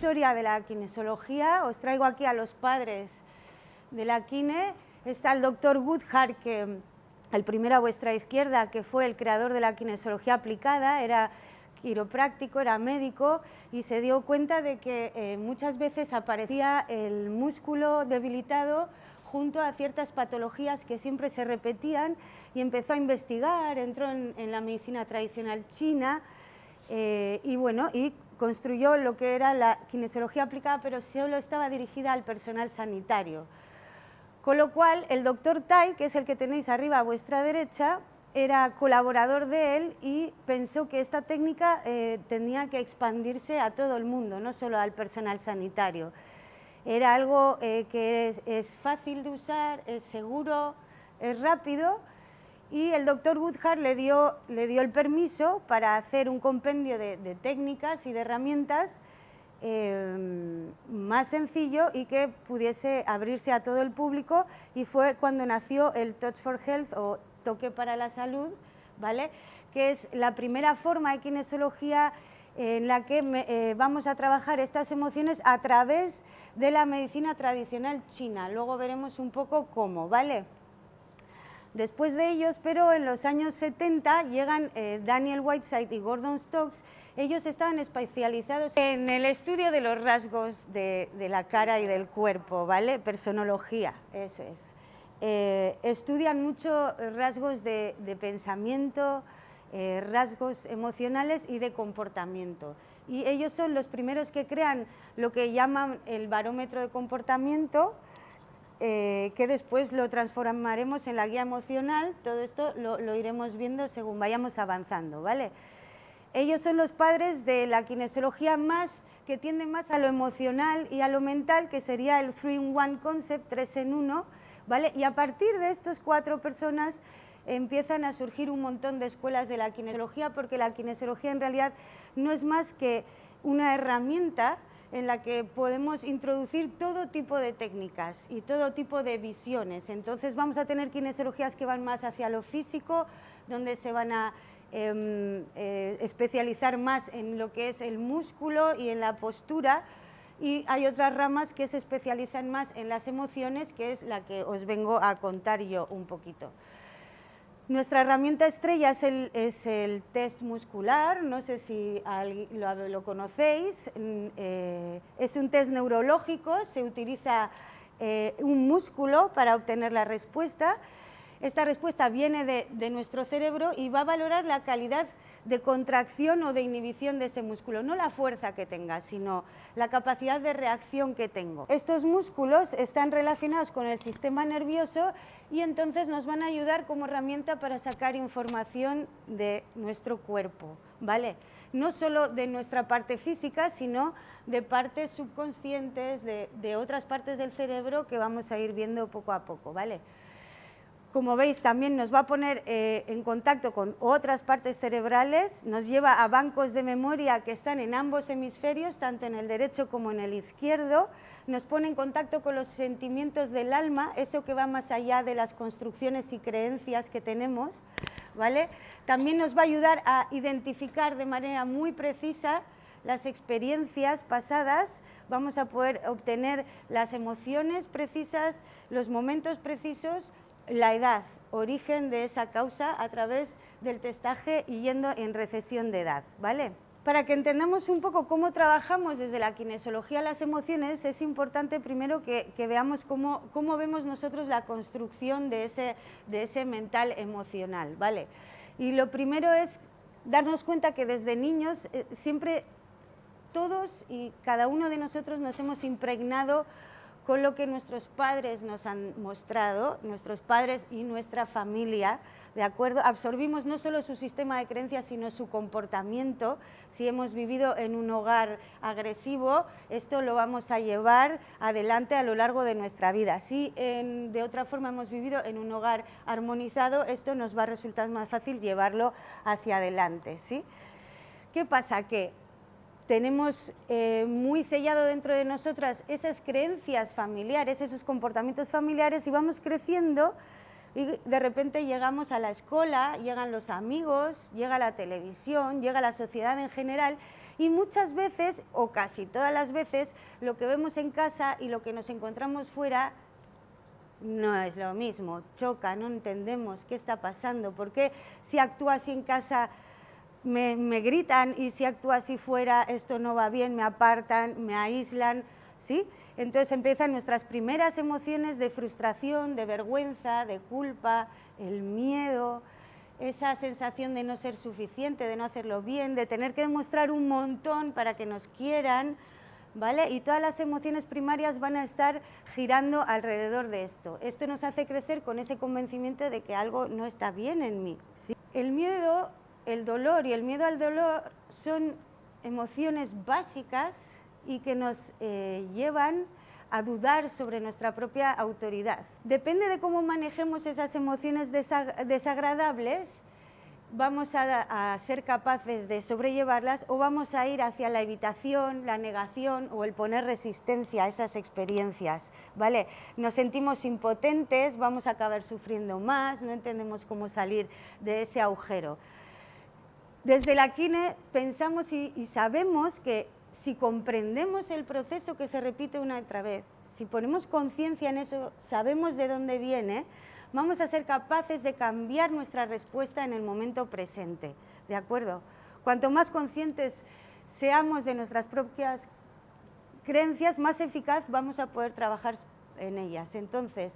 historia de la kinesiología. Os traigo aquí a los padres de la kine. Está el doctor Goodhart, que el primero a vuestra izquierda, que fue el creador de la kinesiología aplicada, era quiropráctico, era médico y se dio cuenta de que muchas veces aparecía el músculo debilitado junto a ciertas patologías que siempre se repetían y empezó a investigar, entró en la medicina tradicional china y construyó lo que era la kinesiología aplicada, pero solo estaba dirigida al personal sanitario. Con lo cual, el doctor Tai, que es el que tenéis arriba a vuestra derecha, era colaborador de él y pensó que esta técnica tenía que expandirse a todo el mundo, no solo al personal sanitario. Era algo que es fácil de usar, es seguro, es rápido, y el doctor Goodhart le dio el permiso para hacer un compendio de técnicas y de herramientas más sencillo y que pudiese abrirse a todo el público, y fue cuando nació el Touch for Health o toque para la salud, ¿vale? Que es la primera forma de kinesiología en la que vamos a trabajar estas emociones a través de la medicina tradicional china. Luego veremos un poco cómo, ¿vale? Después de ellos, pero en los años 70, llegan Daniel Whiteside y Gordon Stokes. Ellos estaban especializados en el estudio de los rasgos de la cara y del cuerpo, ¿vale? Personología, eso es. Estudian mucho rasgos de pensamiento, rasgos emocionales y de comportamiento. Y ellos son los primeros que crean lo que llaman el barómetro de comportamiento, que después lo transformaremos en la guía emocional. Todo esto lo iremos viendo según vayamos avanzando, ¿vale? Ellos son los padres de la kinesiología que tiende más a lo emocional y a lo mental, que sería el 3-in-1 concept, 3 en 1, ¿vale? Y a partir de estas 4 personas empiezan a surgir un montón de escuelas de la kinesiología, porque la kinesiología en realidad no es más que una herramienta en la que podemos introducir todo tipo de técnicas y todo tipo de visiones. Entonces vamos a tener kinesiologías que van más hacia lo físico, donde se van a especializar más en lo que es el músculo y en la postura, y hay otras ramas que se especializan más en las emociones, que es la que os vengo a contar yo un poquito. Nuestra herramienta estrella es el test muscular, no sé si lo conocéis. Es un test neurológico, se utiliza un músculo para obtener la respuesta. Esta respuesta viene de nuestro cerebro y va a valorar la calidad de contracción o de inhibición de ese músculo, no la fuerza que tenga, sino la capacidad de reacción que tengo. Estos músculos están relacionados con el sistema nervioso y entonces nos van a ayudar como herramienta para sacar información de nuestro cuerpo, ¿vale? No solo de nuestra parte física, sino de partes subconscientes, de otras partes del cerebro que vamos a ir viendo poco a poco, ¿vale? Como veis, también nos va a poner en contacto con otras partes cerebrales, nos lleva a bancos de memoria que están en ambos hemisferios, tanto en el derecho como en el izquierdo, nos pone en contacto con los sentimientos del alma, eso que va más allá de las construcciones y creencias que tenemos, ¿vale? También nos va a ayudar a identificar de manera muy precisa las experiencias pasadas, vamos a poder obtener las emociones precisas, los momentos precisos, la edad, origen de esa causa a través del testaje y yendo en recesión de edad, ¿vale? Para que entendamos un poco cómo trabajamos desde la kinesiología las emociones, es importante primero que veamos cómo vemos nosotros la construcción de ese mental emocional, ¿vale? Y lo primero es darnos cuenta que desde niños siempre todos y cada uno de nosotros nos hemos impregnado con lo que nuestros padres nos han mostrado, nuestros padres y nuestra familia, ¿de acuerdo? Absorbimos no solo su sistema de creencias, sino su comportamiento. Si hemos vivido en un hogar agresivo, esto lo vamos a llevar adelante a lo largo de nuestra vida. Si de otra forma hemos vivido en un hogar armonizado, esto nos va a resultar más fácil llevarlo hacia adelante, ¿sí? ¿Qué pasa? Que tenemos muy sellado dentro de nosotras esas creencias familiares, esos comportamientos familiares, y vamos creciendo Y de repente llegamos a la escuela, llegan los amigos, llega la televisión, llega la sociedad en general, y muchas veces, o casi todas las veces, lo que vemos en casa y lo que nos encontramos fuera no es lo mismo, choca, no entendemos qué está pasando, por qué si actúo así en casa me gritan y si actúo así fuera esto no va bien, me apartan, me aíslan, ¿sí? Entonces empiezan nuestras primeras emociones de frustración, de vergüenza, de culpa, el miedo, esa sensación de no ser suficiente, de no hacerlo bien, de tener que demostrar un montón para que nos quieran, ¿vale? Y todas las emociones primarias van a estar girando alrededor de esto. Esto nos hace crecer con ese convencimiento de que algo no está bien en mí, ¿sí? El miedo, el dolor y el miedo al dolor son emociones básicas y que nos llevan a dudar sobre nuestra propia autoridad. Depende de cómo manejemos esas emociones desagradables, vamos a ser capaces de sobrellevarlas o vamos a ir hacia la evitación, la negación o el poner resistencia a esas experiencias, ¿vale? Nos sentimos impotentes, vamos a acabar sufriendo más, no entendemos cómo salir de ese agujero. Desde la Kine pensamos y sabemos que si comprendemos el proceso que se repite una y otra vez, si ponemos conciencia en eso, sabemos de dónde viene, vamos a ser capaces de cambiar nuestra respuesta en el momento presente, ¿de acuerdo? Cuanto más conscientes seamos de nuestras propias creencias, más eficaz vamos a poder trabajar en ellas. Entonces,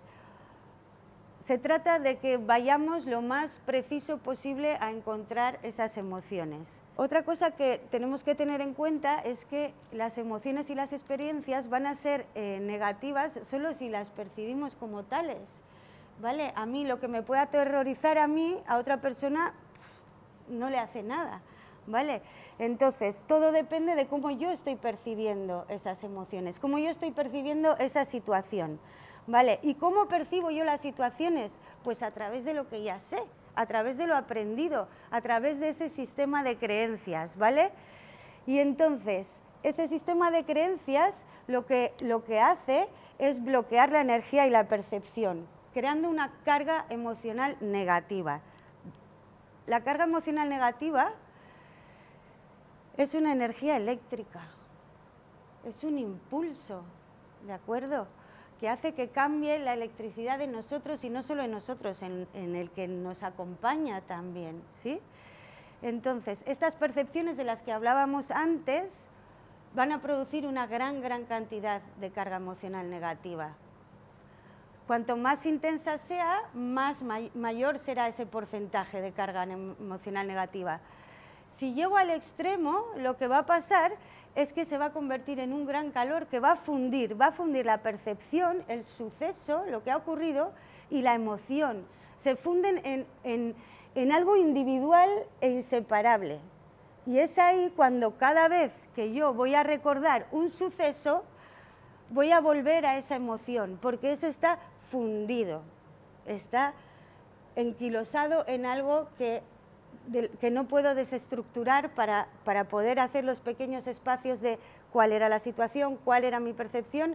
se trata de que vayamos lo más preciso posible a encontrar esas emociones. Otra cosa que tenemos que tener en cuenta es que las emociones y las experiencias van a ser negativas solo si las percibimos como tales, ¿vale? A mí lo que me puede aterrorizar a mí, a otra persona, no le hace nada, ¿vale? Entonces, todo depende de cómo yo estoy percibiendo esas emociones, cómo yo estoy percibiendo esa situación. ¿Vale? ¿Y cómo percibo yo las situaciones? Pues a través de lo que ya sé, a través de lo aprendido, a través de ese sistema de creencias, ¿vale? Y entonces, ese sistema de creencias lo que hace es bloquear la energía y la percepción, creando una carga emocional negativa. La carga emocional negativa es una energía eléctrica, es un impulso, ¿de acuerdo?, que hace que cambie la electricidad de nosotros y no solo en nosotros, en el que nos acompaña también, ¿sí? Entonces, estas percepciones de las que hablábamos antes van a producir una gran cantidad de carga emocional negativa. Cuanto más intensa sea, mayor será ese porcentaje de carga emocional negativa. Si llego al extremo, lo que va a pasar es que se va a convertir en un gran calor que va a fundir la percepción, el suceso, lo que ha ocurrido y la emoción. Se funden en algo individual e inseparable. Y es ahí cuando cada vez que yo voy a recordar un suceso, voy a volver a esa emoción, porque eso está fundido, está enquilosado en algo que no puedo desestructurar para poder hacer los pequeños espacios de cuál era la situación, cuál era mi percepción,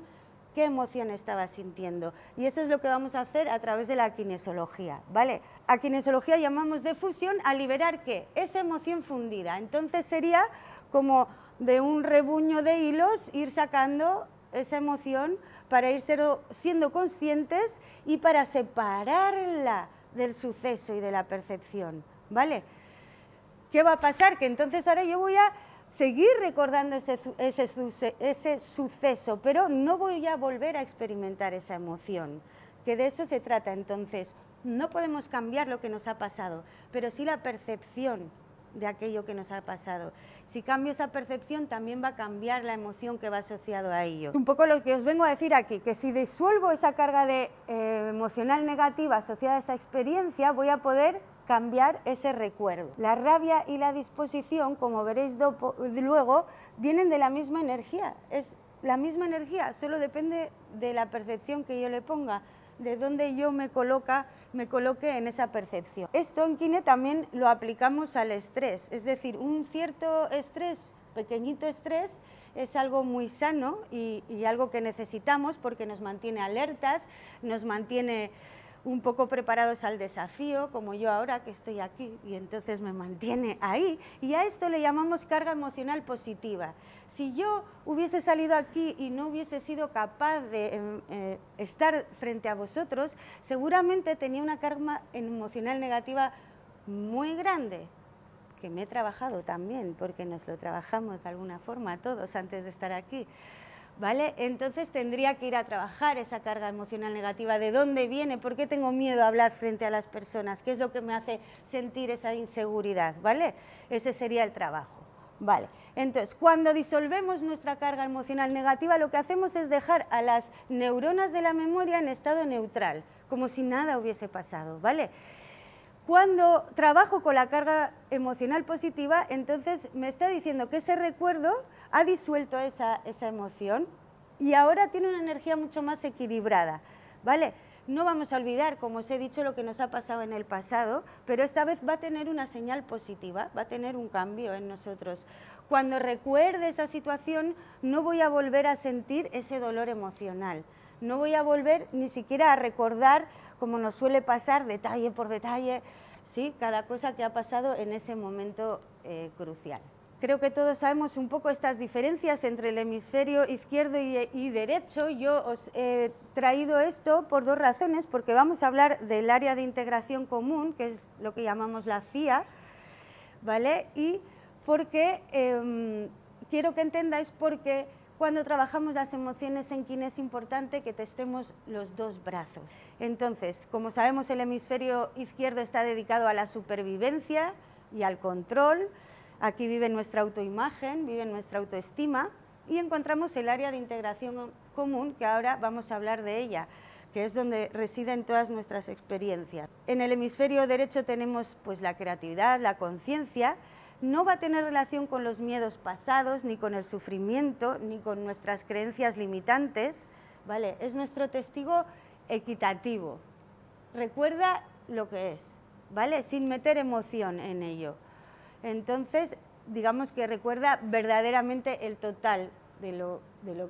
qué emoción estaba sintiendo. Y eso es lo que vamos a hacer a través de la kinesiología, ¿vale? A kinesiología llamamos de fusión a liberar, ¿qué? Esa emoción fundida. Entonces sería como de un rebuño de hilos ir sacando esa emoción para ir siendo conscientes y para separarla del suceso y de la percepción, ¿vale? ¿Qué va a pasar? Que entonces ahora yo voy a seguir recordando ese suceso, pero no voy a volver a experimentar esa emoción, que de eso se trata. Entonces, no podemos cambiar lo que nos ha pasado, pero sí la percepción de aquello que nos ha pasado. Si cambio esa percepción, también va a cambiar la emoción que va asociado a ello. Un poco lo que os vengo a decir aquí, que si disuelvo esa carga emocional negativa asociada a esa experiencia, voy a poder cambiar ese recuerdo. La rabia y la disposición, como veréis luego, vienen de la misma energía. Es la misma energía, solo depende de la percepción que yo le ponga, de dónde yo me coloque en esa percepción. Esto en Kine también lo aplicamos al estrés, es decir, un cierto estrés, pequeñito estrés, es algo muy sano y algo que necesitamos porque nos mantiene alertas, nos mantiene un poco preparados al desafío, como yo ahora que estoy aquí, y entonces me mantiene ahí, y a esto le llamamos carga emocional positiva. Si yo hubiese salido aquí y no hubiese sido capaz de estar frente a vosotros, seguramente tenía una carga emocional negativa muy grande, que me he trabajado también, porque nos lo trabajamos de alguna forma todos antes de estar aquí. ¿Vale? Entonces tendría que ir a trabajar esa carga emocional negativa. ¿De dónde viene? ¿Por qué tengo miedo a hablar frente a las personas? ¿Qué es lo que me hace sentir esa inseguridad? ¿Vale? Ese sería el trabajo. Vale. Entonces, cuando disolvemos nuestra carga emocional negativa, lo que hacemos es dejar a las neuronas de la memoria en estado neutral, como si nada hubiese pasado. ¿Vale? Cuando trabajo con la carga emocional positiva, entonces me está diciendo que ese recuerdo ha disuelto esa emoción y ahora tiene una energía mucho más equilibrada, ¿vale? No vamos a olvidar, como os he dicho, lo que nos ha pasado en el pasado, pero esta vez va a tener una señal positiva, va a tener un cambio en nosotros. Cuando recuerde esa situación, no voy a volver a sentir ese dolor emocional, no voy a volver ni siquiera a recordar, como nos suele pasar, detalle por detalle, ¿sí? Cada cosa que ha pasado en ese momento crucial. Creo que todos sabemos un poco estas diferencias entre el hemisferio izquierdo y derecho. Yo os he traído esto por dos razones, porque vamos a hablar del área de integración común, que es lo que llamamos la CIA, ¿vale? Y porque quiero que entendáis por qué cuando trabajamos las emociones en Kin es importante que testemos los dos brazos. Entonces, como sabemos, el hemisferio izquierdo está dedicado a la supervivencia y al control. Aquí vive nuestra autoimagen, vive nuestra autoestima y encontramos el área de integración común, que ahora vamos a hablar de ella, que es donde residen todas nuestras experiencias. En el hemisferio derecho tenemos pues, la creatividad, la conciencia. No va a tener relación con los miedos pasados, ni con el sufrimiento, ni con nuestras creencias limitantes, ¿vale? Es nuestro testigo equitativo. Recuerda lo que es, ¿vale? Sin meter emoción en ello. Entonces, digamos que recuerda verdaderamente el total de lo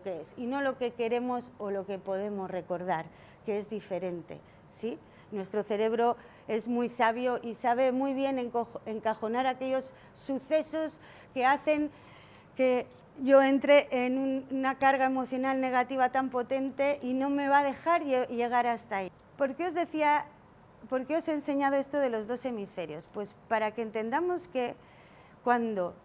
que es, y no lo que queremos o lo que podemos recordar, que es diferente, ¿sí? Nuestro cerebro es muy sabio y sabe muy bien encajonar aquellos sucesos que hacen que yo entre en una carga emocional negativa tan potente y no me va a dejar llegar hasta ahí. ¿Por qué os he enseñado esto de los dos hemisferios? Pues para que entendamos que cuando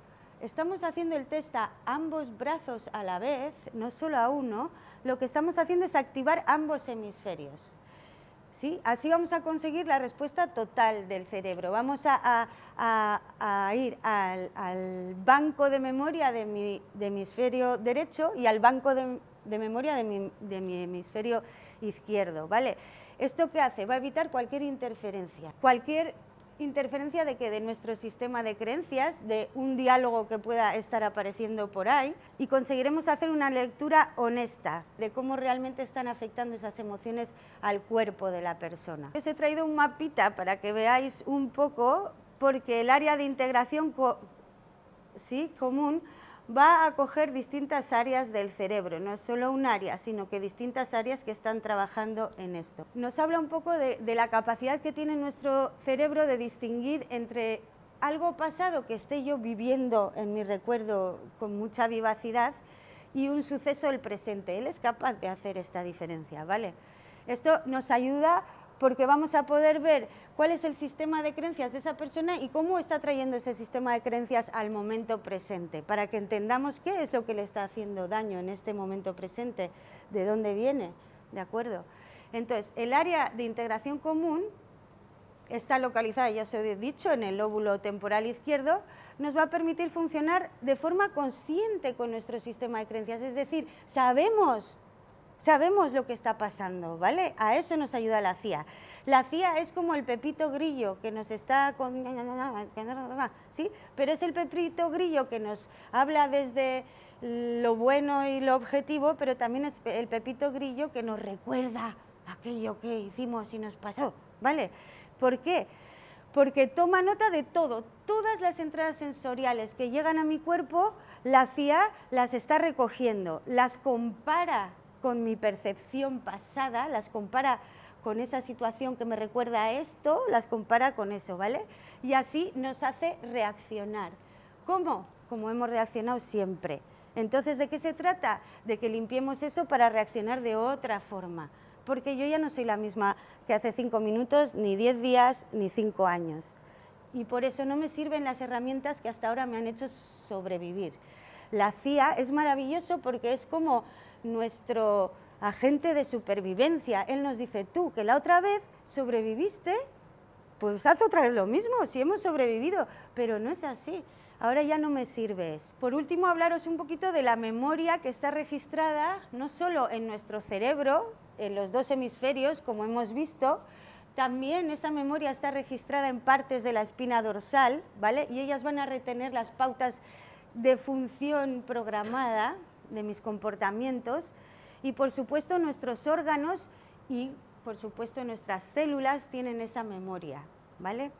estamos haciendo el test a ambos brazos a la vez, no solo a uno, lo que estamos haciendo es activar ambos hemisferios. ¿Sí? Así vamos a conseguir la respuesta total del cerebro. Vamos a ir al banco de memoria de mi hemisferio derecho y al banco de memoria de mi hemisferio izquierdo, ¿vale? ¿Esto qué hace? Va a evitar cualquier interferencia. ¿De qué? De nuestro sistema de creencias, de un diálogo que pueda estar apareciendo por ahí, y conseguiremos hacer una lectura honesta de cómo realmente están afectando esas emociones al cuerpo de la persona. Os he traído un mapita para que veáis un poco, porque el área de integración común va a coger distintas áreas del cerebro, no es solo un área, sino que distintas áreas que están trabajando en esto. Nos habla un poco de la capacidad que tiene nuestro cerebro de distinguir entre algo pasado que esté yo viviendo en mi recuerdo con mucha vivacidad y un suceso del presente. Él es capaz de hacer esta diferencia, ¿vale? Esto nos ayuda porque vamos a poder ver cuál es el sistema de creencias de esa persona y cómo está trayendo ese sistema de creencias al momento presente, para que entendamos qué es lo que le está haciendo daño en este momento presente, de dónde viene, ¿de acuerdo? Entonces, el área de integración común está localizada, ya os he dicho, en el lóbulo temporal izquierdo, nos va a permitir funcionar de forma consciente con nuestro sistema de creencias, es decir, sabemos lo que está pasando, ¿vale? A eso nos ayuda la CIA. La CIA es como el pepito grillo que nos está... ¿sí? Pero es el pepito grillo que nos habla desde lo bueno y lo objetivo, pero también es el pepito grillo que nos recuerda aquello que hicimos y nos pasó, ¿vale? ¿Por qué? Porque toma nota de todo. Todas las entradas sensoriales que llegan a mi cuerpo, la CIA las está recogiendo, las compara con mi percepción pasada, las compara con esa situación que me recuerda a esto, las compara con eso, ¿vale? Y así nos hace reaccionar. ¿Cómo? Como hemos reaccionado siempre. Entonces, ¿de qué se trata? De que limpiemos eso para reaccionar de otra forma. Porque yo ya no soy la misma que hace 5 minutos, ni 10 días, ni 5 años. Y por eso no me sirven las herramientas que hasta ahora me han hecho sobrevivir. La CIA es maravilloso porque es como nuestro agente de supervivencia. Él nos dice, tú, que la otra vez sobreviviste, pues haz otra vez lo mismo, si hemos sobrevivido. Pero no es así. Ahora ya no me sirve eso. Por último, hablaros un poquito de la memoria que está registrada no solo en nuestro cerebro, en los 2 hemisferios, como hemos visto, también esa memoria está registrada en partes de la espina dorsal, ¿vale? Y ellas van a retener las pautas de función programada de mis comportamientos y, por supuesto, nuestros órganos y, por supuesto, nuestras células tienen esa memoria, ¿vale?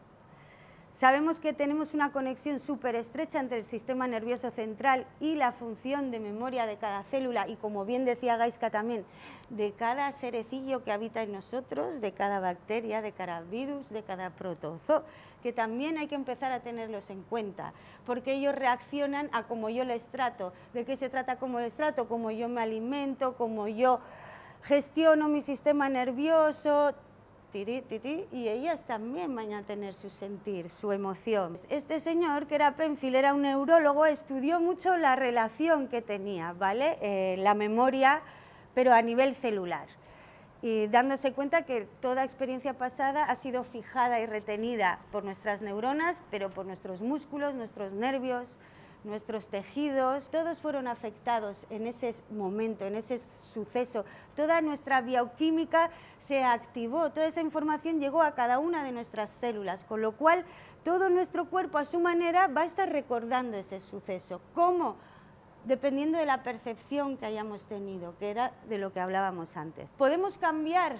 Sabemos que tenemos una conexión súper estrecha entre el sistema nervioso central y la función de memoria de cada célula y, como bien decía Gaiska también, de cada serecillo que habita en nosotros, de cada bacteria, de cada virus, de cada protozoo, que también hay que empezar a tenerlos en cuenta, porque ellos reaccionan a cómo yo les trato. ¿De qué se trata cómo les trato? Cómo yo me alimento, cómo yo gestiono mi sistema nervioso, y ellas también van a tener su sentir, su emoción. Este señor, que era Penfield, era un neurólogo, estudió mucho la relación que tenía, ¿vale? La memoria, pero a nivel celular. Y dándose cuenta que toda experiencia pasada ha sido fijada y retenida por nuestras neuronas, pero por nuestros músculos, nuestros nervios, nuestros tejidos, todos fueron afectados en ese momento, en ese suceso. Toda nuestra bioquímica se activó, toda esa información llegó a cada una de nuestras células, con lo cual todo nuestro cuerpo a su manera va a estar recordando ese suceso. ¿Cómo? Dependiendo de la percepción que hayamos tenido, que era de lo que hablábamos antes. ¿Podemos cambiar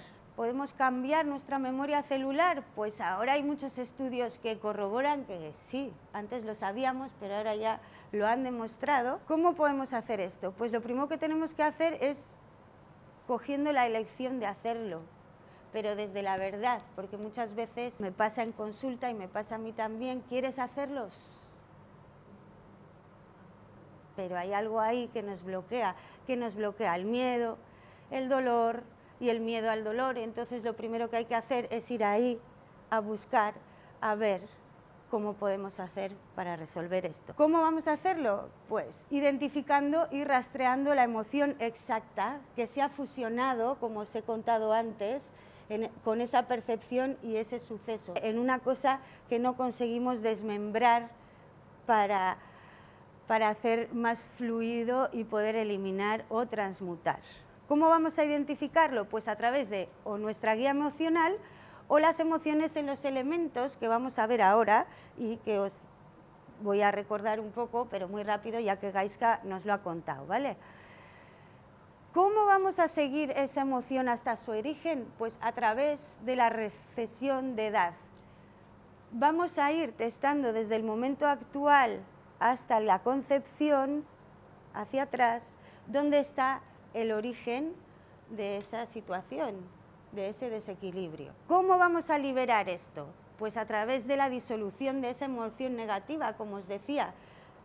nuestra memoria celular? Pues ahora hay muchos estudios que corroboran que sí, antes lo sabíamos, pero ahora ya lo han demostrado. ¿Cómo podemos hacer esto? Pues lo primero que tenemos que hacer es cogiendo la elección de hacerlo, pero desde la verdad, porque muchas veces me pasa en consulta y me pasa a mí también, ¿quieres hacerlos? Pero hay algo ahí que nos bloquea el miedo, el dolor y el miedo al dolor. Entonces lo primero que hay que hacer es ir ahí a buscar, a ver cómo podemos hacer para resolver esto. ¿Cómo vamos a hacerlo? Pues identificando y rastreando la emoción exacta que se ha fusionado, como os he contado antes, con esa percepción y ese suceso, en una cosa que no conseguimos desmembrar para hacer más fluido y poder eliminar o transmutar. ¿Cómo vamos a identificarlo? Pues a través de o nuestra guía emocional o las emociones en los elementos que vamos a ver ahora y que os voy a recordar un poco, pero muy rápido, ya que Gaiska nos lo ha contado, ¿vale? ¿Cómo vamos a seguir esa emoción hasta su origen? Pues a través de la recesión de edad. Vamos a ir testando desde el momento actual hasta la concepción, hacia atrás, dónde está el origen de esa situación, de ese desequilibrio. ¿Cómo vamos a liberar esto? Pues a través de la disolución de esa emoción negativa, como os decía,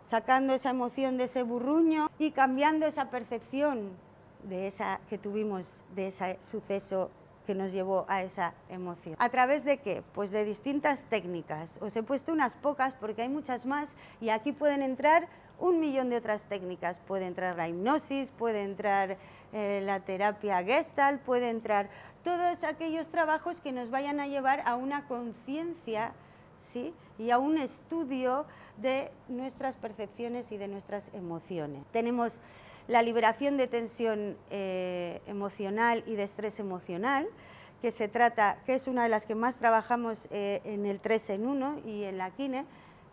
sacando esa emoción de ese burruño y cambiando esa percepción de esa que tuvimos, de ese suceso que nos llevó a esa emoción. ¿A través de qué? Pues de distintas técnicas. Os he puesto unas pocas porque hay muchas más y aquí pueden entrar 1.000.000 de otras técnicas. Puede entrar la hipnosis, puede entrar la terapia Gestalt, puede entrar todos aquellos trabajos que nos vayan a llevar a una conciencia, ¿sí?, y a un estudio de nuestras percepciones y de nuestras emociones. Tenemos la liberación de tensión emocional y de estrés emocional, que es una de las que más trabajamos en el 3 en 1 y en la Kine,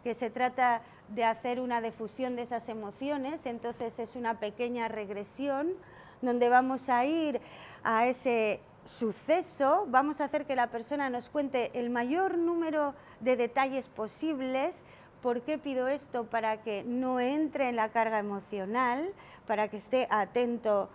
que se trata de hacer una difusión de esas emociones. Entonces es una pequeña regresión donde vamos a ir a ese suceso, vamos a hacer que la persona nos cuente el mayor número de detalles posibles. ¿Por qué pido esto? Para que no entre en la carga emocional, para que esté atento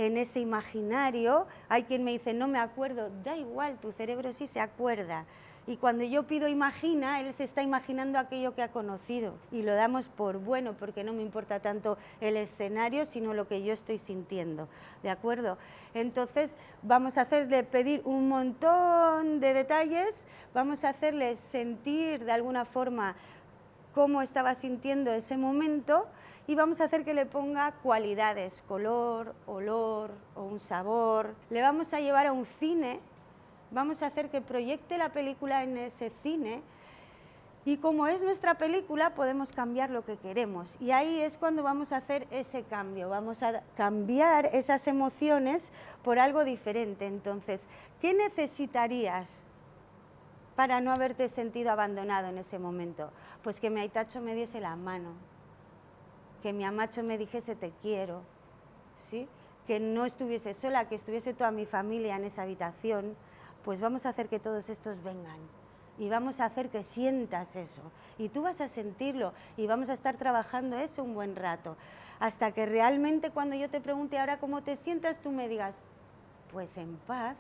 en ese imaginario. Hay quien me dice, no me acuerdo, da igual, tu cerebro sí se acuerda. Y cuando yo pido imagina, él se está imaginando aquello que ha conocido y lo damos por bueno, porque no me importa tanto el escenario, sino lo que yo estoy sintiendo, ¿de acuerdo? Entonces vamos a hacerle pedir un montón de detalles, vamos a hacerle sentir de alguna forma cómo estaba sintiendo ese momento y vamos a hacer que le ponga cualidades, color, olor o un sabor. Le vamos a llevar a un cine. Vamos a hacer que proyecte la película en ese cine y como es nuestra película podemos cambiar lo que queremos y ahí es cuando vamos a hacer ese cambio, vamos a cambiar esas emociones por algo diferente. Entonces, ¿qué necesitarías para no haberte sentido abandonado en ese momento? Pues que mi aitacho me diese la mano, que mi amacho me dijese te quiero, ¿sí? Que no estuviese sola, que estuviese toda mi familia en esa habitación. Pues vamos a hacer que todos estos vengan y vamos a hacer que sientas eso y tú vas a sentirlo y vamos a estar trabajando eso un buen rato hasta que realmente cuando yo te pregunte ahora cómo te sientas tú me digas pues en paz,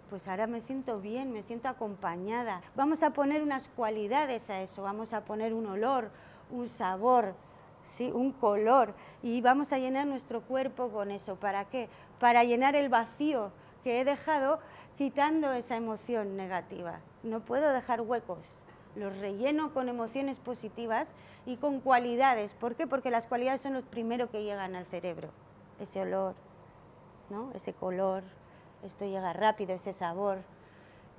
pues ahora me siento bien, me siento acompañada. Vamos a poner unas cualidades a eso, vamos a poner un olor, un sabor, ¿sí? Un color y vamos a llenar nuestro cuerpo con eso. ¿Para qué? Para llenar el vacío que he dejado quitando esa emoción negativa. No puedo dejar huecos, los relleno con emociones positivas y con cualidades. ¿Por qué? Porque las cualidades son los primeros que llegan al cerebro. Ese olor, ¿no? Ese color, esto llega rápido, ese sabor,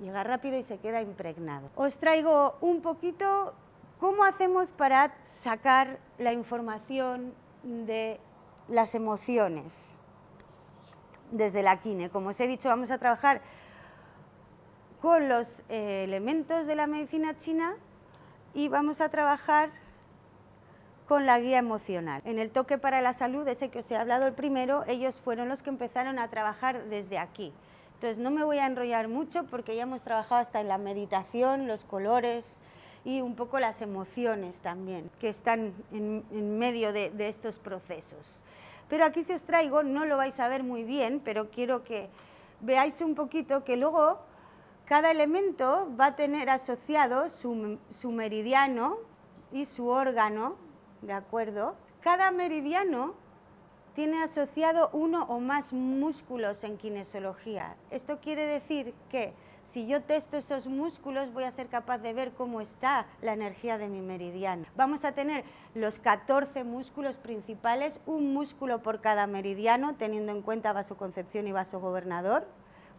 llega rápido y se queda impregnado. Os traigo un poquito cómo hacemos para sacar la información de las emociones desde la kine. Como os he dicho, vamos a trabajar con los elementos de la medicina china y vamos a trabajar con la guía emocional. En el toque para la salud, ese que os he hablado el primero, ellos fueron los que empezaron a trabajar desde aquí. Entonces no me voy a enrollar mucho porque ya hemos trabajado hasta en la meditación, los colores y un poco las emociones también, que están en medio de estos procesos. Pero aquí si os traigo, no lo vais a ver muy bien, pero quiero que veáis un poquito que luego cada elemento va a tener asociado su meridiano y su órgano, ¿de acuerdo? Cada meridiano tiene asociado uno o más músculos en kinesiología. Esto quiere decir que si yo testo esos músculos voy a ser capaz de ver cómo está la energía de mi meridiano. Vamos a tener los 14 músculos principales, un músculo por cada meridiano, teniendo en cuenta vasoconcepción y vasogobernador,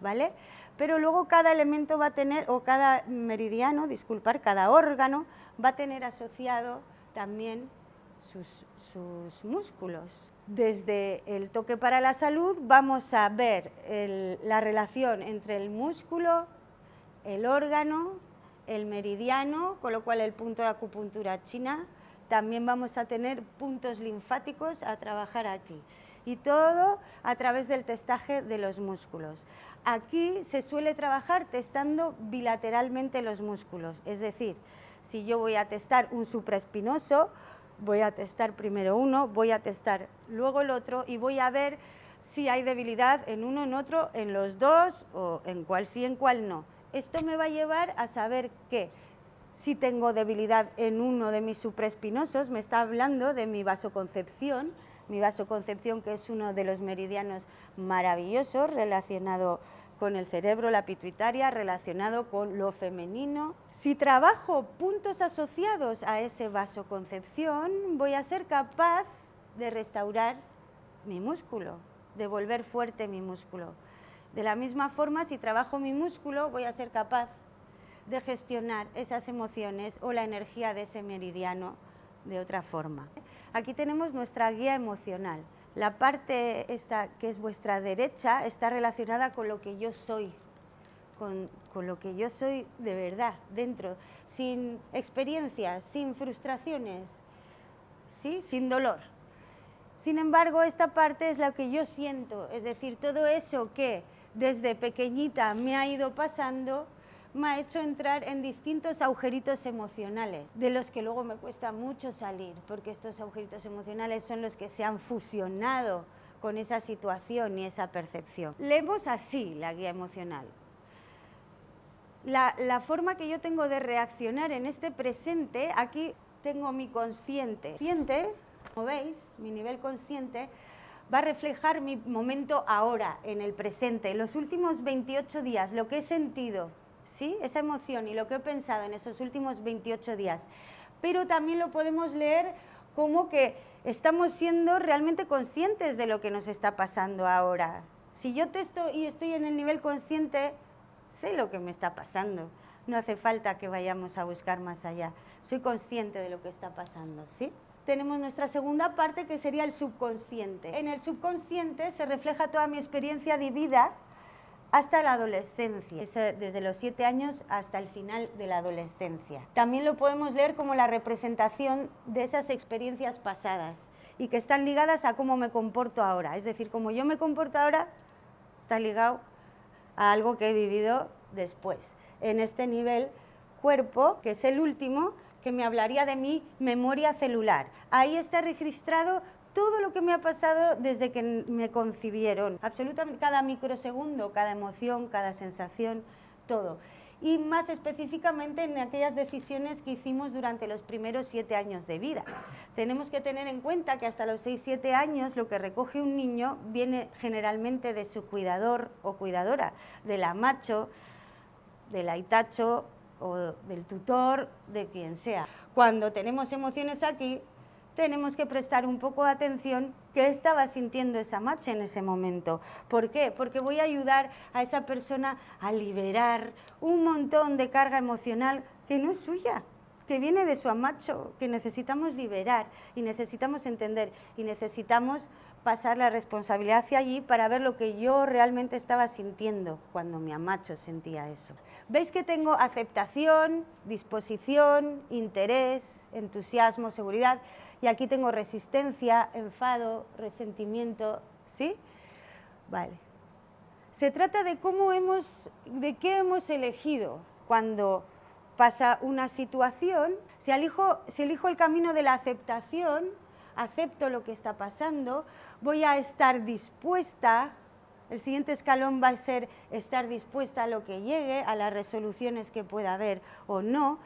¿vale? Pero luego cada elemento va a tener, o cada meridiano, disculpar, cada órgano va a tener asociado también sus músculos. Desde el toque para la salud vamos a ver la relación entre el músculo, el órgano, el meridiano, con lo cual el punto de acupuntura china. También vamos a tener puntos linfáticos a trabajar aquí. Y todo a través del testaje de los músculos. Aquí se suele trabajar testando bilateralmente los músculos, es decir, si yo voy a testar un supraespinoso, voy a testar primero uno, voy a testar luego el otro y voy a ver si hay debilidad en uno, en otro, en los dos o en cuál sí, en cuál no. Esto me va a llevar a saber que si tengo debilidad en uno de mis supraespinosos, me está hablando de mi vasoconcepción que es uno de los meridianos maravillosos relacionado con el cerebro, la pituitaria, relacionado con lo femenino. Si trabajo puntos asociados a ese vasoconcepción, voy a ser capaz de restaurar mi músculo, de volver fuerte mi músculo. De la misma forma, si trabajo mi músculo, voy a ser capaz de gestionar esas emociones o la energía de ese meridiano de otra forma. Aquí tenemos nuestra guía emocional. La parte esta que es vuestra derecha está relacionada con lo que yo soy, con lo que yo soy de verdad, dentro, sin experiencias, sin frustraciones, ¿sí? Sin dolor. Sin embargo, esta parte es la que yo siento, es decir, todo eso que desde pequeñita me ha ido pasando, me ha hecho entrar en distintos agujeritos emocionales, de los que luego me cuesta mucho salir, porque estos agujeritos emocionales son los que se han fusionado con esa situación y esa percepción. Leemos así la guía emocional. La forma que yo tengo de reaccionar en este presente, aquí tengo mi consciente. Como veis, mi nivel consciente va a reflejar mi momento ahora, en el presente, los últimos 28 días, lo que he sentido, ¿sí? Esa emoción y lo que he pensado en esos últimos 28 días. Pero también lo podemos leer como que estamos siendo realmente conscientes de lo que nos está pasando ahora. Si yo testo y estoy en el nivel consciente, sé lo que me está pasando. No hace falta que vayamos a buscar más allá. Soy consciente de lo que está pasando, ¿sí? Tenemos nuestra segunda parte, que sería el subconsciente. En el subconsciente se refleja toda mi experiencia de vida hasta la adolescencia, desde los 7 años hasta el final de la adolescencia. También lo podemos leer como la representación de esas experiencias pasadas y que están ligadas a cómo me comporto ahora. Es decir, como yo me comporto ahora, está ligado a algo que he vivido después. En este nivel cuerpo, que es el último, que me hablaría de mi memoria celular. Ahí está registrado todo lo que me ha pasado desde que me concibieron. Absolutamente cada microsegundo, cada emoción, cada sensación, todo. Y más específicamente en aquellas decisiones que hicimos durante los primeros 7 años de vida. Tenemos que tener en cuenta que hasta los 6-7 años lo que recoge un niño viene generalmente de su cuidador o cuidadora, de la macho, del aitacho o del tutor, de quien sea. Cuando tenemos emociones aquí, tenemos que prestar un poco de atención qué estaba sintiendo esa macha en ese momento. ¿Por qué? Porque voy a ayudar a esa persona a liberar un montón de carga emocional que no es suya, que viene de su amacho, que necesitamos liberar y necesitamos entender y necesitamos pasar la responsabilidad hacia allí para ver lo que yo realmente estaba sintiendo cuando mi amacho sentía eso. ¿Veis que tengo aceptación, disposición, interés, entusiasmo, seguridad? Y aquí tengo resistencia, enfado, resentimiento, ¿sí? Vale. Se trata de qué hemos elegido cuando pasa una situación. Si elijo el camino de la aceptación, acepto lo que está pasando, voy a estar dispuesta. El siguiente escalón va a ser estar dispuesta a lo que llegue, a las resoluciones que pueda haber o no,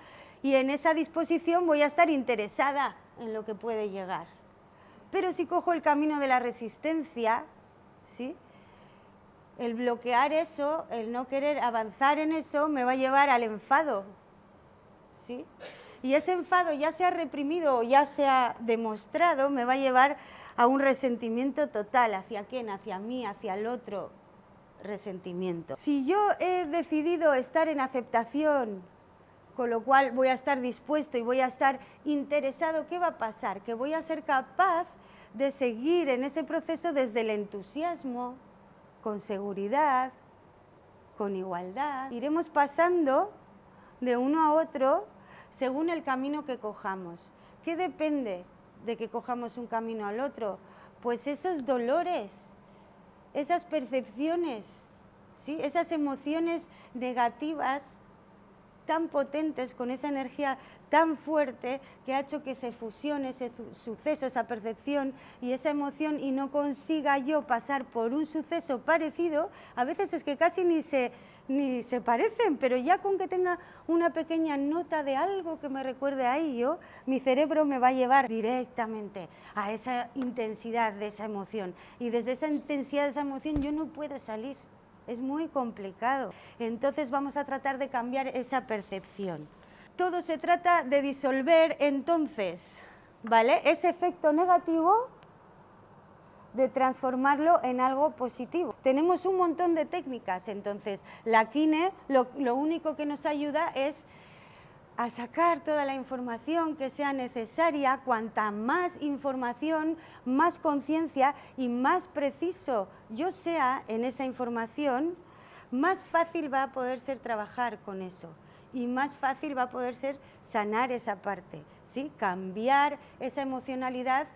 y en esa disposición voy a estar interesada en lo que puede llegar. Pero si cojo el camino de la resistencia, ¿sí?, el bloquear eso, el no querer avanzar en eso, me va a llevar al enfado, ¿sí? Y ese enfado, ya sea reprimido o ya sea demostrado, me va a llevar a un resentimiento total. ¿Hacia quién? Hacia mí, hacia el otro. Resentimiento. Si yo he decidido estar en aceptación, con lo cual voy a estar dispuesto y voy a estar interesado, ¿qué va a pasar? Que voy a ser capaz de seguir en ese proceso desde el entusiasmo, con seguridad, con igualdad. Iremos pasando de uno a otro según el camino que cojamos. ¿Qué depende de que cojamos un camino al otro? Pues esos dolores, esas percepciones, ¿sí?, esas emociones negativas tan potentes, con esa energía tan fuerte que ha hecho que se fusione ese suceso, esa percepción y esa emoción, y no consiga yo pasar por un suceso parecido. A veces es que casi ni se parecen, pero ya con que tenga una pequeña nota de algo que me recuerde a ello, mi cerebro me va a llevar directamente a esa intensidad de esa emoción. Y desde esa intensidad de esa emoción yo no puedo salir. Es muy complicado. Entonces vamos a tratar de cambiar esa percepción. Todo se trata de disolver entonces, ¿vale?, ese efecto negativo, de transformarlo en algo positivo. Tenemos un montón de técnicas, entonces la Kine lo único que nos ayuda es a sacar toda la información que sea necesaria. Cuanta más información, más conciencia y más preciso yo sea en esa información, más fácil va a poder ser trabajar con eso y más fácil va a poder ser sanar esa parte, ¿sí?, cambiar esa emocionalidad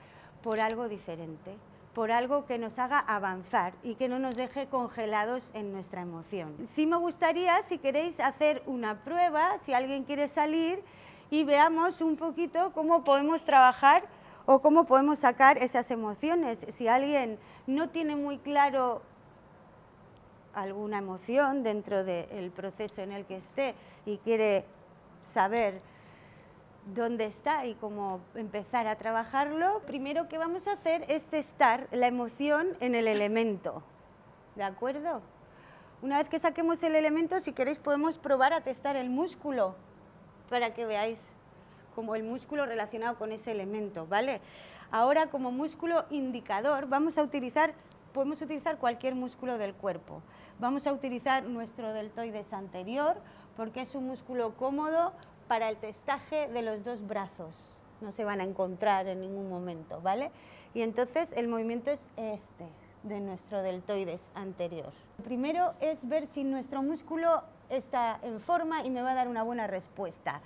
por algo diferente, por algo que nos haga avanzar y que no nos deje congelados en nuestra emoción. Sí me gustaría, si queréis, hacer una prueba, si alguien quiere salir, y veamos un poquito cómo podemos trabajar o cómo podemos sacar esas emociones. Si alguien no tiene muy claro alguna emoción dentro del proceso en el que esté y quiere saber dónde está y cómo empezar a trabajarlo, primero que vamos a hacer es testar la emoción en el elemento, ¿de acuerdo? Una vez que saquemos el elemento, si queréis podemos probar a testar el músculo para que veáis como el músculo relacionado con ese elemento, ¿vale? Ahora, como músculo indicador, podemos utilizar cualquier músculo del cuerpo. Vamos a utilizar nuestro deltoides anterior porque es un músculo cómodo para el testaje de los dos brazos. No se van a encontrar en ningún momento, ¿vale? Y entonces el movimiento es este, de nuestro deltoides anterior. Lo primero es ver si nuestro músculo está en forma y me va a dar una buena respuesta.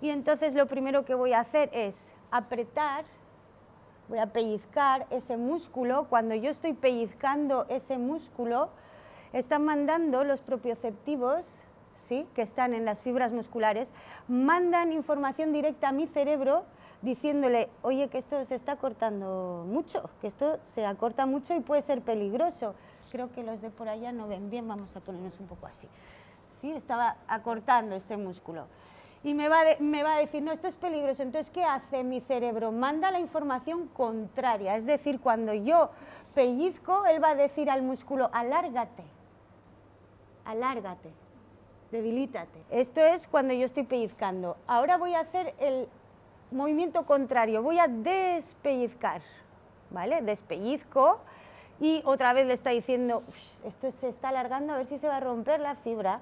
Y entonces lo primero que voy a hacer es apretar, voy a pellizcar ese músculo. Cuando yo estoy pellizcando ese músculo, están mandando los propioceptivos, ¿sí?, que están en las fibras musculares, mandan información directa a mi cerebro diciéndole, oye, que esto se está cortando mucho, que esto se acorta mucho y puede ser peligroso. Creo que los de por allá no ven bien, vamos a ponernos un poco así. ¿Sí? Estaba acortando este músculo. Y me va a decir, no, esto es peligroso. Entonces, ¿qué hace mi cerebro? Manda la información contraria. Es decir, cuando yo pellizco, él va a decir al músculo, alárgate, alárgate, debilítate. Esto es cuando yo estoy pellizcando. Ahora voy a hacer el movimiento contrario, voy a despellizcar, ¿vale? Despellizco y otra vez le está diciendo, esto se está alargando, a ver si se va a romper la fibra.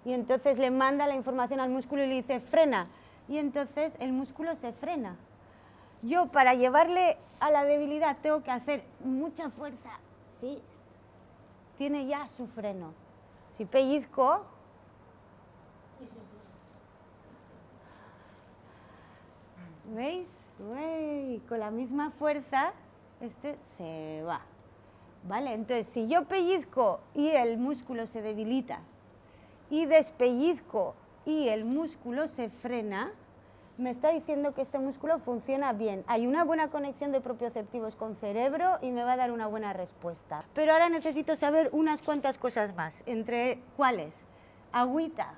Y entonces le manda la información al músculo y le dice, frena. Y entonces el músculo se frena. Yo, para llevarle a la debilidad, tengo que hacer mucha fuerza. ¿Sí? Tiene ya su freno. Si pellizco, ¿veis? Uy, con la misma fuerza, este se va. ¿Vale? Entonces, si yo pellizco y el músculo se debilita, y despellizco y el músculo se frena, me está diciendo que este músculo funciona bien. Hay una buena conexión de propioceptivos con cerebro y me va a dar una buena respuesta. Pero ahora necesito saber unas cuantas cosas más, entre cuáles, agüita,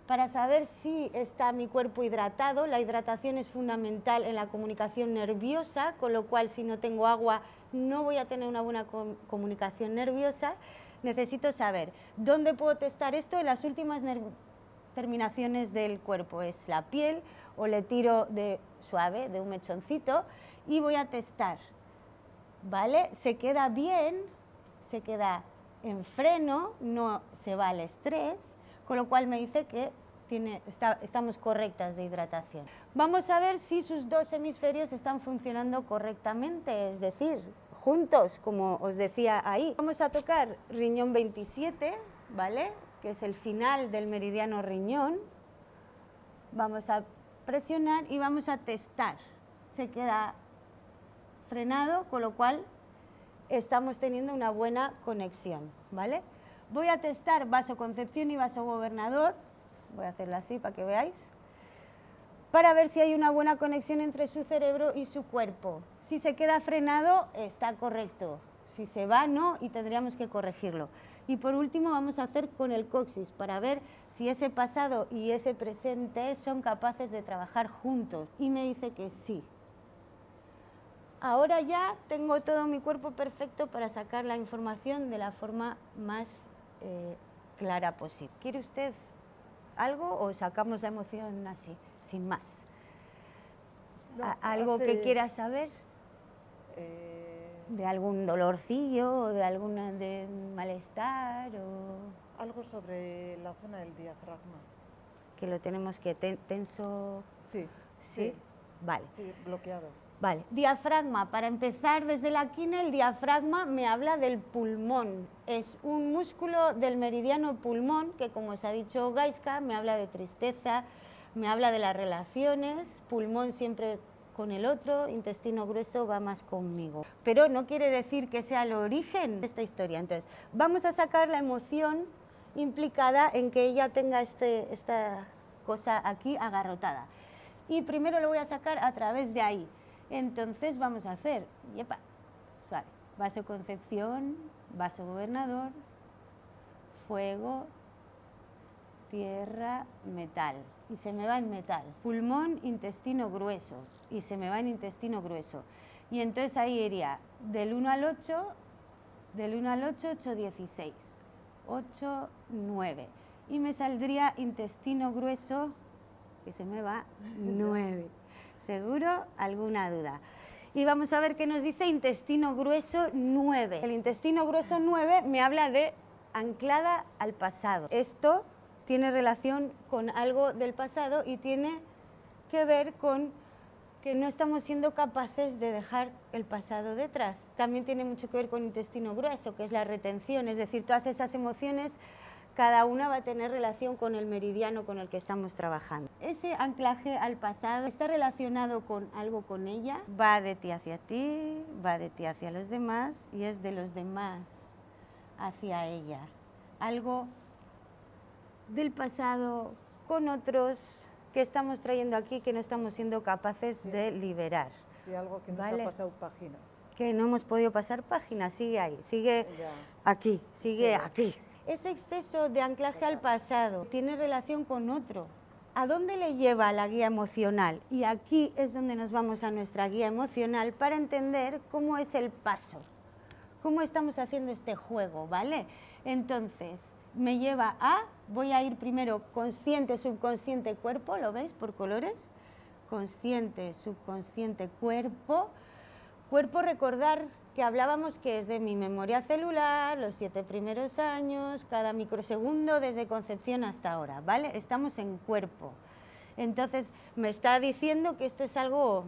para saber si está mi cuerpo hidratado. La hidratación es fundamental en la comunicación nerviosa, con lo cual si no tengo agua no voy a tener una buena comunicación nerviosa. Necesito saber dónde puedo testar esto. En las últimas terminaciones del cuerpo es la piel, o le tiro de suave, de un mechoncito, y voy a testar, ¿vale? Se queda bien, se queda en freno, no se va al estrés, con lo cual me dice que estamos correctas de hidratación. Vamos a ver si sus dos hemisferios están funcionando correctamente, es decir, juntos, como os decía ahí. Vamos a tocar riñón 27, ¿vale?, que es el final del meridiano riñón. Vamos a presionar y vamos a testar. Se queda frenado, con lo cual estamos teniendo una buena conexión, ¿vale? Voy a testar vasoconcepción y vasogobernador. Voy a hacerlo así para que veáis, para ver si hay una buena conexión entre su cerebro y su cuerpo. Si se queda frenado, está correcto. Si se va, no, y tendríamos que corregirlo. Y por último vamos a hacer con el coxis, para ver si ese pasado y ese presente son capaces de trabajar juntos. Y me dice que sí. Ahora ya tengo todo mi cuerpo perfecto para sacar la información de la forma más clara posible. ¿Quiere usted algo o sacamos la emoción así, sin más? No, ¿Algo que quiera saber? ¿De algún dolorcillo o de malestar? O algo sobre la zona del diafragma. Que lo tenemos que tenso. Sí. ¿Sí? Vale. Sí, bloqueado. Vale. Diafragma. Para empezar, desde la quina, el diafragma me habla del pulmón. Es un músculo del meridiano pulmón que, como os ha dicho Gaiska, me habla de tristeza, me habla de las relaciones. Pulmón siempre con el otro, intestino grueso va más conmigo. Pero no quiere decir que sea el origen de esta historia. Entonces, vamos a sacar la emoción implicada en que ella tenga esta cosa aquí agarrotada. Y primero lo voy a sacar a través de ahí. Entonces vamos a hacer, yepa, suave, vaso concepción, vaso gobernador, fuego, tierra, metal, y se me va en metal. Pulmón, intestino grueso, y se me va en intestino grueso. Y entonces ahí iría del 1 al 8, 8, 16, 8, 9. Y me saldría intestino grueso, que se me va, 9. ¿Seguro? ¿Alguna duda? Y vamos a ver qué nos dice intestino grueso 9. El intestino grueso 9 me habla de anclada al pasado. Esto tiene relación con algo del pasado y tiene que ver con que no estamos siendo capaces de dejar el pasado detrás. También tiene mucho que ver con intestino grueso, que es la retención, es decir, todas esas emociones, cada una va a tener relación con el meridiano con el que estamos trabajando. Ese anclaje al pasado está relacionado con algo con ella, va de ti hacia ti, va de ti hacia los demás y es de los demás hacia ella. Algo del pasado con otros que estamos trayendo aquí que no estamos siendo capaces de liberar. Sí, algo que nos ¿vale? ha pasado página. Que no hemos podido pasar página, sigue ahí, sigue aquí, sigue aquí. Ese exceso de anclaje al pasado tiene relación con otro. ¿A dónde le lleva la guía emocional? Y aquí es donde nos vamos a nuestra guía emocional para entender cómo es el paso, cómo estamos haciendo este juego, ¿vale? Entonces, me lleva a, voy a ir primero consciente, subconsciente, cuerpo, ¿lo veis por colores? Consciente, subconsciente, cuerpo. Cuerpo, recordar que hablábamos que es de mi memoria celular, los 7 primeros años, cada microsegundo desde concepción hasta ahora, ¿vale? Estamos en cuerpo. Entonces, me está diciendo que esto es algo,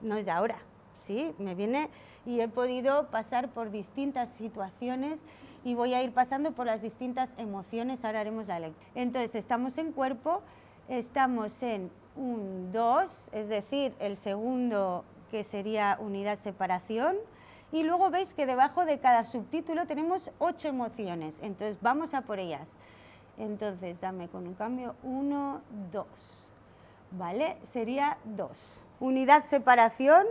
no es de ahora, ¿sí? Me viene y he podido pasar por distintas situaciones y voy a ir pasando por las distintas emociones, ahora haremos la lectura. Entonces, estamos en cuerpo, estamos en 1, 2, es decir, el segundo que sería unidad separación, y luego veis que debajo de cada subtítulo tenemos 8 emociones, entonces vamos a por ellas. Entonces, dame con un cambio, 1, 2, ¿vale? Sería 2. Unidad separación,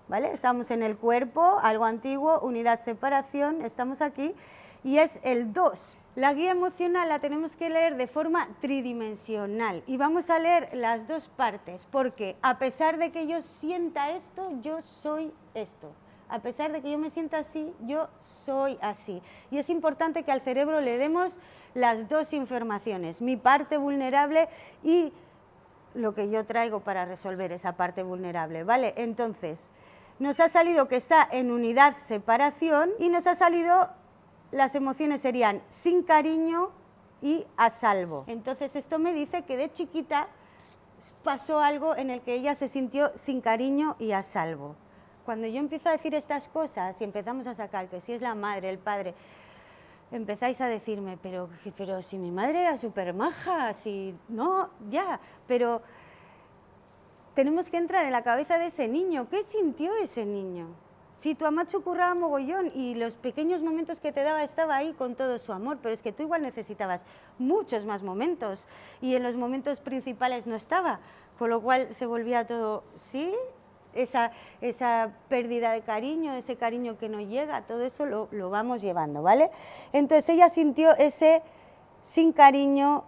¿vale? Estamos en el cuerpo, algo antiguo, unidad separación, estamos aquí, y es el 2. La guía emocional la tenemos que leer de forma tridimensional y vamos a leer las dos partes, porque a pesar de que yo sienta esto, yo soy esto. A pesar de que yo me sienta así, yo soy así. Y es importante que al cerebro le demos las dos informaciones, mi parte vulnerable y lo que yo traigo para resolver esa parte vulnerable, ¿vale? Entonces, nos ha salido que está en unidad separación y nos ha salido, las emociones serían sin cariño y a salvo. Entonces, esto me dice que de chiquita pasó algo en el que ella se sintió sin cariño y a salvo. Cuando yo empiezo a decir estas cosas y empezamos a sacar que si es la madre, el padre, empezáis a decirme, pero si mi madre era súper maja, si no, ya, pero tenemos que entrar en la cabeza de ese niño. ¿Qué sintió ese niño? Si tu amacho curraba mogollón y los pequeños momentos que te daba estaba ahí con todo su amor, pero es que tú igual necesitabas muchos más momentos y en los momentos principales no estaba, con lo cual se volvía todo, ¿sí? Esa pérdida de cariño, ese cariño que no llega, todo eso lo vamos llevando, ¿vale? Entonces ella sintió ese sin cariño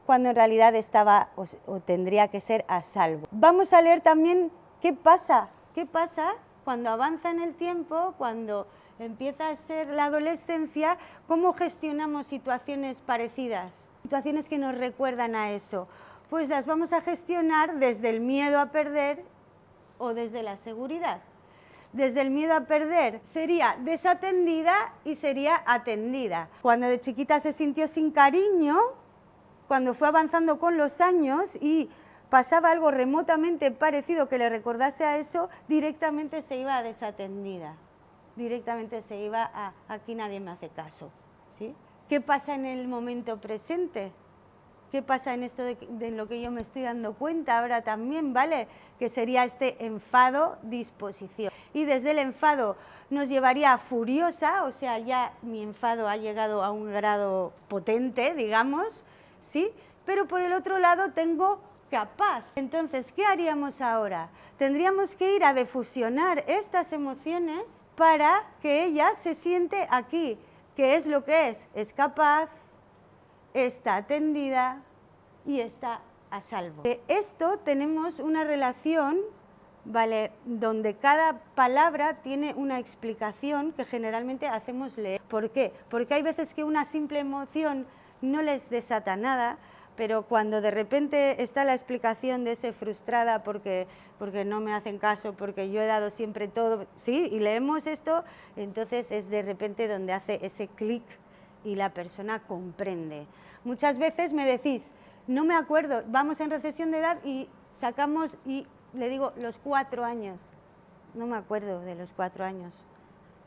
cuando en realidad estaba o tendría que ser a salvo. Vamos a leer también qué pasa cuando avanza en el tiempo, cuando empieza a ser la adolescencia, cómo gestionamos situaciones parecidas, situaciones que nos recuerdan a eso. Pues las vamos a gestionar desde el miedo a perder o desde la seguridad. Desde el miedo a perder sería desatendida y sería atendida. Cuando de chiquita se sintió sin cariño, cuando fue avanzando con los años y pasaba algo remotamente parecido que le recordase a eso, directamente se iba a desatendida. Directamente se iba a aquí nadie me hace caso, ¿sí? ¿Qué pasa en el momento presente? ¿Qué pasa en esto de lo que yo me estoy dando cuenta ahora también, ¿vale? Que sería este enfado, disposición. Y desde el enfado nos llevaría a furiosa, o sea, ya mi enfado ha llegado a un grado potente, digamos, ¿sí? Pero por el otro lado tengo capaz. Entonces, ¿qué haríamos ahora? Tendríamos que ir a defusionar estas emociones para que ella se siente aquí. ¿Qué es lo que es? Es capaz, está atendida y está a salvo. De esto tenemos una relación, ¿vale?, donde cada palabra tiene una explicación que generalmente hacemos leer. ¿Por qué? Porque hay veces que una simple emoción no les desata nada, pero cuando de repente está la explicación de ese frustrada porque no me hacen caso, porque yo he dado siempre todo, sí, y leemos esto, entonces es de repente donde hace ese clic y la persona comprende. Muchas veces me decís, no me acuerdo, vamos en recesión de edad y sacamos, y le digo, los 4 años. No me acuerdo de los 4 años.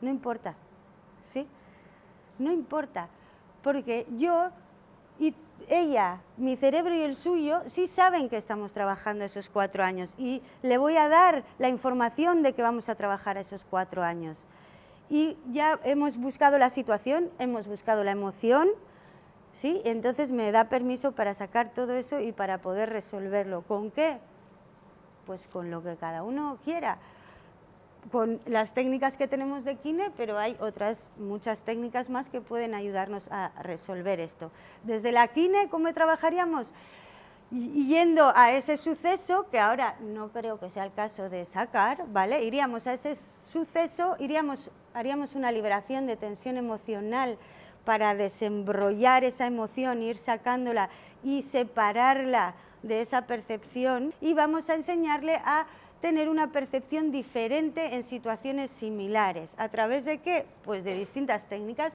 No importa, ¿sí? No importa, porque yo y ella, mi cerebro y el suyo, sí saben que estamos trabajando esos 4 años y le voy a dar la información de que vamos a trabajar esos 4 años. Y ya hemos buscado la situación, hemos buscado la emoción, ¿sí? Entonces me da permiso para sacar todo eso y para poder resolverlo. ¿Con qué? Pues con lo que cada uno quiera. Con las técnicas que tenemos de Kine, pero hay otras muchas técnicas más que pueden ayudarnos a resolver esto. Desde la Kine, ¿cómo trabajaríamos? Yendo a ese suceso, que ahora no creo que sea el caso de sacar, ¿vale? Iríamos a ese suceso, haríamos una liberación de tensión emocional para desembrollar esa emoción, ir sacándola y separarla de esa percepción, y vamos a enseñarle a tener una percepción diferente en situaciones similares. ¿A través de qué? Pues de distintas técnicas.